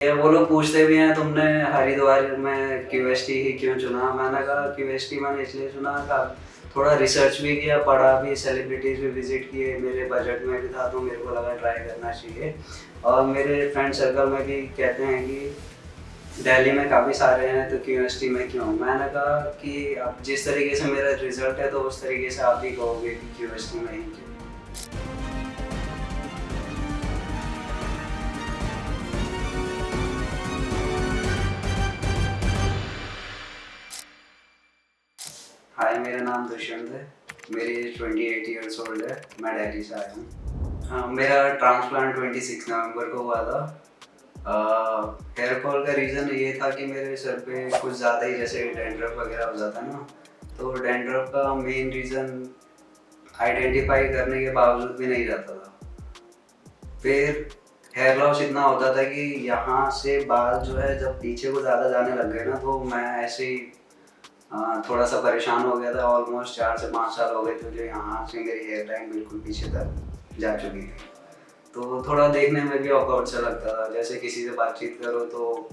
ये वो लोग पूछते भी हैं तुमने हरिद्वार में क्यूएसटी ही क्यों चुना। मैंने कहा क्यूएसटी मैंने इसलिए चुना का थोड़ा रिसर्च भी किया, पढ़ा भी, सेलिब्रिटीज भी विजिट किए, मेरे बजट में भी था तो मेरे को लगा ट्राई करना चाहिए। और मेरे फ्रेंड सर्कल में भी कहते हैं कि दिल्ली में काफ़ी सारे हैं तो क्यूएसटी में क्यों। मैंने कहा कि अब जिस तरीके से मेरा रिजल्ट है तो उस तरीके से आप भी कहोगे कि क्यूएसटी में ही क्यों। हाय, मेरा नाम दुष्यंत है। मेरी एज 28 ईयर्स ओल्ड है। मैं दिल्ली से आया हूँ। हाँ, मेरा ट्रांसप्लांट 26 नवंबर को हुआ था। हेयर फॉल का रीज़न ये था कि मेरे सर पे कुछ ज़्यादा ही जैसे डैंड्रफ वगैरह हो जाता है ना, तो डैंड्रफ का मेन रीज़न आइडेंटिफाई करने के बावजूद भी नहीं जाता था। फिर हेयर लॉस इतना होता था कि यहाँ से बाल जो है जब पीछे को ज़्यादा जाने लग गए ना, तो मैं ऐसे ही थोड़ा सा परेशान हो गया था। ऑलमोस्ट 4 से 5 साल हो गए थे जो यहाँ से मेरी हेयर लाइन बिल्कुल पीछे तक जा चुकी थी। तो थोड़ा देखने में भी ऑकवर्ड सा लगता था, जैसे किसी से बातचीत करो तो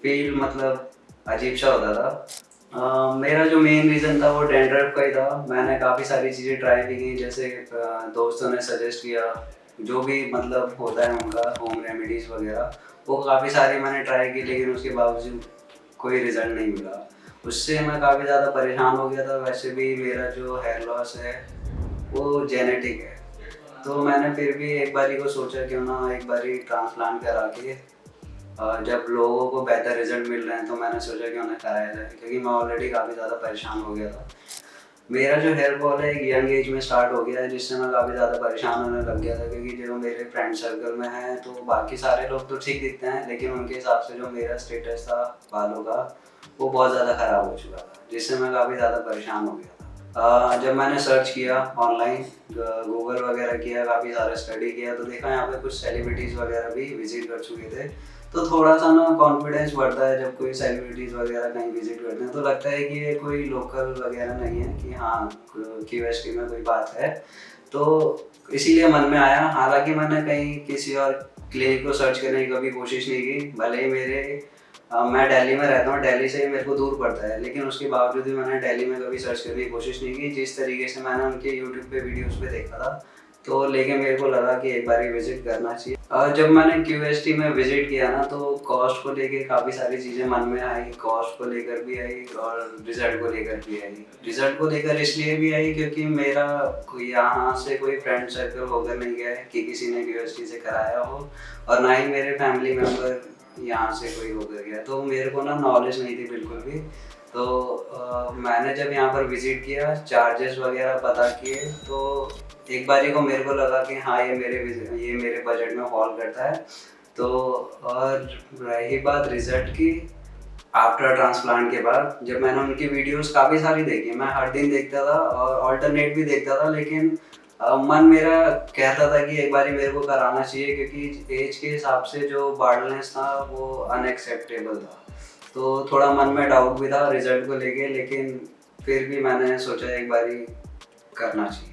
फील मतलब अजीब सा होता था। मेरा जो मेन रीज़न था वो डैंड्रफ का ही था। मैंने काफ़ी सारी चीज़ें ट्राई भी की, जैसे दोस्तों ने सजेस्ट किया जो भी मतलब होता है उनका होम रेमेडीज़ वगैरह, वो काफ़ी सारी मैंने ट्राई की, लेकिन उसके बावजूद कोई रिज़ल्ट नहीं मिला। उससे मैं काफ़ी ज़्यादा परेशान हो गया था। वैसे भी मेरा जो हेयर लॉस है वो जेनेटिक है, तो मैंने फिर भी एक बारी को सोचा क्यों ना एक बारी ट्रांसप्लांट करा के जब लोगों को बेहतर रिजल्ट मिल रहे हैं तो मैंने सोचा कि उन्हें कराया जाए, क्योंकि मैं ऑलरेडी काफ़ी ज़्यादा परेशान हो गया था। मेरा जो हेयर फॉल है एक यंग एज में स्टार्ट हो गया है, जिससे मैं काफ़ी ज़्यादा परेशान होने लग गया था, क्योंकि जो मेरे फ्रेंड सर्कल में हैं तो बाकी सारे लोग तो ठीक दिखते हैं, लेकिन उनके हिसाब से जो मेरा स्टेटस था बालों का वो बहुत ज़्यादा ख़राब हो चुका था, जिससे मैं काफ़ी ज़्यादा परेशान हो गया था। जब मैंने सर्च किया ऑनलाइन, गूगल वगैरह किया, काफ़ी सारा स्टडी किया, तो देखा यहाँ पे कुछ सेलिब्रिटीज़ वगैरह भी विजिट कर चुके थे। तो थोड़ा सा ना कॉन्फिडेंस बढ़ता है जब कोई सेलिब्रिटीज़ वगैरह कहीं विजिट करते हैं, तो लगता है कि ये कोई लोकल वगैरह नहीं है, कि हाँ क्यूएसटी में कोई बात है। तो इसीलिए मन में आया। हालांकि मैंने कहीं किसी और क्लिनिक को सर्च करने की कभी कोशिश नहीं की, भले ही मैं दिल्ली में रहता हूँ, दिल्ली से ही मेरे को दूर पड़ता है, लेकिन उसके बावजूद भी मैंने दिल्ली में कभी सर्च करने की कोशिश नहीं की। जिस तरीके से मैंने उनके यूट्यूब पे वीडियोस पे देखा था, तो लेके मेरे को लगा कि एक बार ही विजिट करना चाहिए। जब मैंने क्यूएसटी में विजिट किया ना, तो कॉस्ट को लेके काफ़ी सारी चीज़ें मन में आई। कॉस्ट को लेकर भी आई और रिजल्ट को लेकर भी आई। रिजल्ट को लेकर इसलिए भी आई क्योंकि मेरा कोई यहाँ से कोई फ्रेंड सर्कल होकर नहीं गया है कि किसी ने क्यूएसटी से कराया हो, और ना ही मेरे फैमिली मेम्बर यहाँ से कोई होकर गया, तो मेरे को ना नॉलेज नहीं थी बिल्कुल भी। तो मैंने जब यहाँ पर विज़िट किया, चार्जेस वगैरह पता किए, तो एक बारी को मेरे को लगा कि हाँ ये मेरे बजट में फॉल करता है। तो और रही बात रिज़ल्ट की, आफ्टर ट्रांसप्लांट के बाद जब मैंने उनकी वीडियोस काफ़ी सारी देखी, मैं हर दिन देखता था और अल्टरनेट भी देखता था, लेकिन मन मेरा कहता था कि एक बारी मेरे को कराना चाहिए, क्योंकि एज के हिसाब से जो बार्डनेस था वो अनएक्सेप्टेबल था। तो थोड़ा मन में डाउट भी था रिजल्ट को लेके, लेकिन फिर भी मैंने सोचा एक बारी करना चाहिए।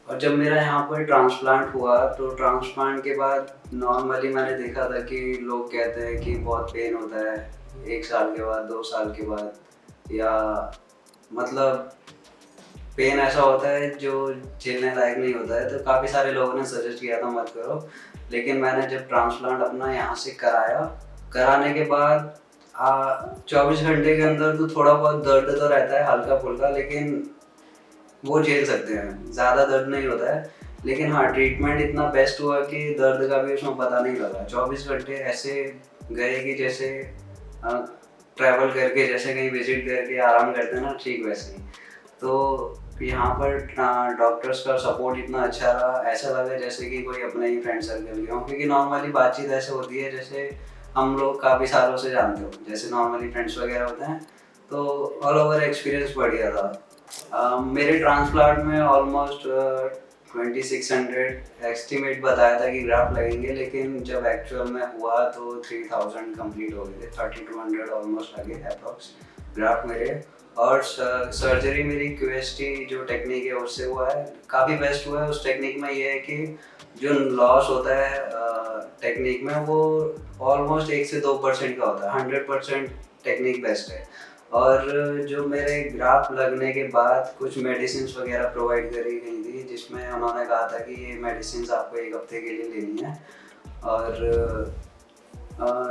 और जब मेरा यहाँ पर ट्रांसप्लांट हुआ, तो ट्रांसप्लांट के बाद नॉर्मली मैंने देखा था कि लोग कहते हैं कि बहुत पेन होता है 1 साल के बाद, 2 साल के बाद, या मतलब पेन ऐसा होता है जो झेलने लायक नहीं होता है। तो काफ़ी सारे लोगों ने सजेस्ट किया था मत करो, लेकिन मैंने जब ट्रांसप्लांट अपना यहाँ से कराया, कराने के बाद 24 घंटे के अंदर तो थोड़ा बहुत दर्द तो रहता है हल्का फुल्का, लेकिन वो झेल सकते हैं, ज़्यादा दर्द नहीं होता है। लेकिन हाँ, ट्रीटमेंट इतना बेस्ट हुआ कि दर्द का भी उसमें पता नहीं लगा। 24 घंटे ऐसे गए कि जैसे ट्रैवल करके, जैसे कहीं विजिट करके आराम करते हैं ना, ठीक वैसे ही। तो यहाँ पर डॉक्टर्स का सपोर्ट इतना अच्छा रहा, ऐसा लगा जैसे कि कोई अपना ही फ्रेंड सर्कल गया हूँ, क्योंकि नॉर्मली बातचीत ऐसे होती है जैसे हम लोग काफ़ी सालों से जानते हो, जैसे नॉर्मली फ्रेंड्स वगैरह होते हैं। तो ऑल ओवर एक्सपीरियंस बढ़िया था। मेरे ट्रांसप्लांट में ऑलमोस्ट 2600 एस्टिमेट बताया था कि ग्राफ्ट लगेंगे, लेकिन जब एक्चुअल में हुआ तो 3000 कंप्लीट हो गए थे, 3200 ऑलमोस्ट लगे अप्रॉक्स। ग्राफ्ट मेरे। और सर्जरी मेरी क्यूएसटी जो टेक्निक है उससे हुआ है, काफ़ी बेस्ट हुआ है। उस टेक्निक में ये है कि जो लॉस होता है टेक्निक में वो ऑलमोस्ट 1 से 2% का होता है, 100% टेक्निक बेस्ट है। और जो मेरे ग्राफ्ट लगने के बाद कुछ मेडिसिन वगैरह प्रोवाइड करी गई थी, जिसमें उन्होंने कहा था कि ये मेडिसिन आपको 1 हफ्ते के लिए लेनी है। और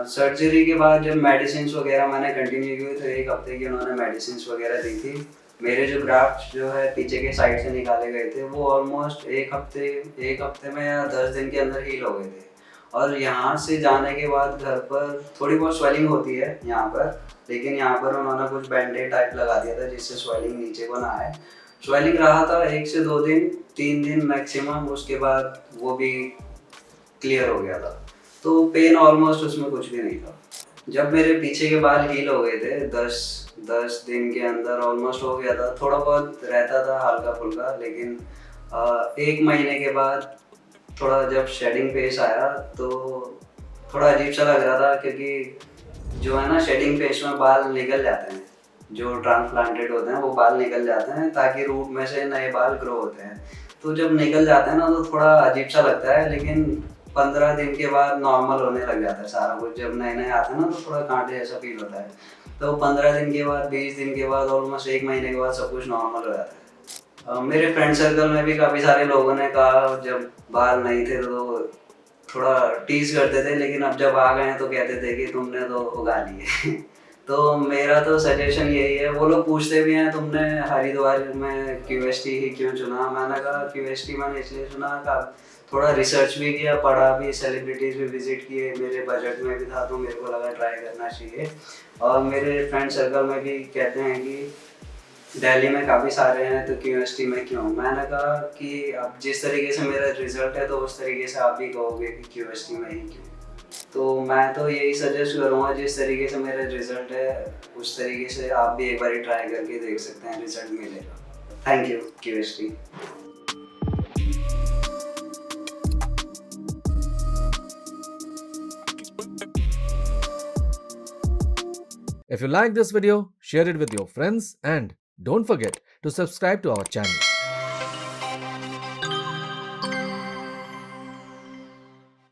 सर्जरी के बाद जब मेडिसिन वगैरह मैंने कंटिन्यू की तो 1 हफ्ते की उन्होंने मेडिसिन वगैरह दी थी। मेरे जो ग्राफ्ट जो है पीछे के साइड से निकाले गए थे वो ऑलमोस्ट 1 हफ्ते में या 10 दिन के अंदर हील हो गए थे। और यहाँ से जाने के बाद घर पर थोड़ी बहुत स्वेलिंग होती है यहाँ पर, लेकिन यहाँ पर उन्होंने कुछ बैंडेड टाइप लगा दिया था जिससे स्वेलिंग नीचे को ना आए। स्वेलिंग रहा था 1 से 2 दिन, 3 दिन मैक्सिमम, उसके बाद वो भी क्लियर हो गया था। तो पेन ऑलमोस्ट उसमें कुछ भी नहीं था। जब मेरे पीछे के बाल हील हो गए थे 10 दिन के अंदर ऑलमोस्ट हो गया था। थोड़ा बहुत रहता था हल्का फुल्का, लेकिन 1 महीने के बाद थोड़ा जब शेडिंग फेस आया तो थोड़ा अजीब सा लग रहा था, क्योंकि जो है ना शेडिंग फेस में बाल निकल जाते हैं, जो ट्रांसप्लांटेड होते हैं वो बाल निकल जाते हैं ताकि रूट में से नए बाल ग्रो होते हैं। तो जब निकल जाते हैं ना तो थोड़ा अजीब सा लगता है, लेकिन 15 दिन के बाद नॉर्मल होने लग जाता है सारा कुछ। जब नए नए आते हैं ना तो थोड़ा कांटे जैसा फील होता है। तो 15 दिन के बाद, 20 दिन के बाद, ऑलमोस्ट 1 महीने के बाद सब कुछ नॉर्मल हो जाता है। मेरे फ्रेंड सर्कल में भी काफ़ी सारे लोगों ने कहा, जब बाल नहीं थे तो थोड़ा टीज करते थे, लेकिन अब जब आ गए हैं तो कहते थे कि तुमने तो उगा लिए। तो मेरा तो सजेशन यही है, वो लोग पूछते भी हैं तुमने हरिद्वार में क्यूएसटी ही क्यों चुना। मैंने कहा क्यूएसटी मैंने इसलिए चुना कि थोड़ा रिसर्च भी किया, पढ़ा भी, सेलिब्रिटीज़ भी विजिट किए, मेरे बजट में भी था तो मेरे को लगा ट्राई करना चाहिए। और मेरे फ्रेंड सर्कल में भी कहते हैं कि दिल्ली में काफ़ी सारे हैं तो क्यूएसटी में क्यों। मैंने कहा कि अब जिस तरीके से मेरा रिजल्ट है तो उस तरीके से आप भी कहोगे कि क्यूएसटी में ही क्यों। तो मैं तो यही सजेस्ट करूँगा, जिस तरीके से मेरा रिजल्ट है उस तरीके से आप भी एक बार ट्राई करके देख सकते हैं, रिजल्ट मिलेगा। Thank you क्यूएसटी। If you like this video, share it with your friends and don't forget to subscribe to our channel.